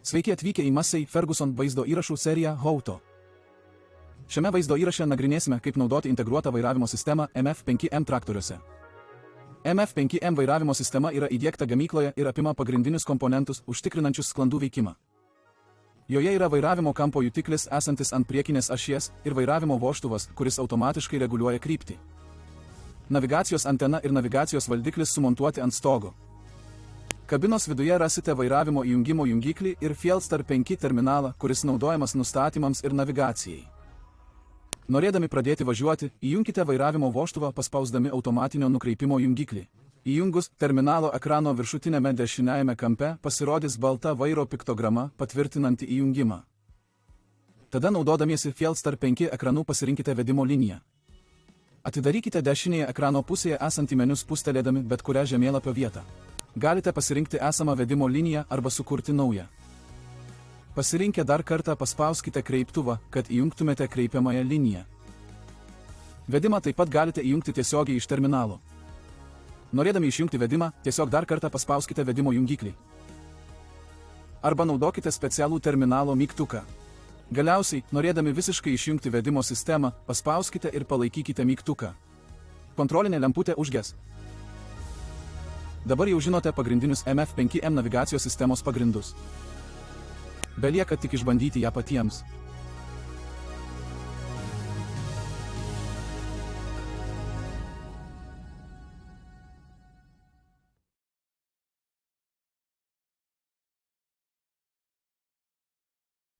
Sveiki atvykę į Massey Ferguson vaizdo įrašų seriją How to. Šiame vaizdo įraše nagrinėsime, kaip naudoti integruotą vairavimo sistemą MF5M traktoriuose. MF5M vairavimo sistema yra įdiegta gamykloje ir apima pagrindinius komponentus, užtikrinančius sklandų veikimą. Joje yra vairavimo kampo jutiklis esantis ant priekinės ašies ir vairavimo vožtuvas, kuris automatiškai reguliuoja kryptį. Navigacijos antena ir navigacijos valdiklis sumontuoti ant stogo. Kabinos viduje rasite vairavimo įjungimo jungiklį ir Fielstar 5 terminalą, kuris naudojamas nustatymams ir navigacijai. Norėdami pradėti važiuoti, įjunkite vairavimo vožtuvą paspausdami automatinio nukreipimo jungiklį. Įjungus, terminalo ekrano viršutinėme dešiniajame kampe pasirodys balta vairo piktograma patvirtinanti įjungimą. Tada naudodamiesi Fielstar 5 ekranu pasirinkite vedimo liniją. Atidarykite dešinėje ekrano pusėje esantį meniu spustelėdami bet kurią žemėlapio vietą. Galite pasirinkti esamą vedimo liniją arba sukurti naują. Pasirinkę dar kartą paspauskite kreiptuvą, kad įjungtumėte kreipiamąją liniją. Vedimą taip pat galite įjungti tiesiogiai iš terminalo. Norėdami išjungti vedimą, tiesiog dar kartą paspauskite vedimo jungiklį. Arba naudokite specialų terminalo mygtuką. Galiausiai, norėdami visiškai išjungti vedimo sistemą, paspauskite ir palaikykite mygtuką. Kontrolinė lemputė užges. Dabar jau žinote pagrindinius MF5M navigacijos sistemos pagrindus. Belieka tik išbandyti ją patiems.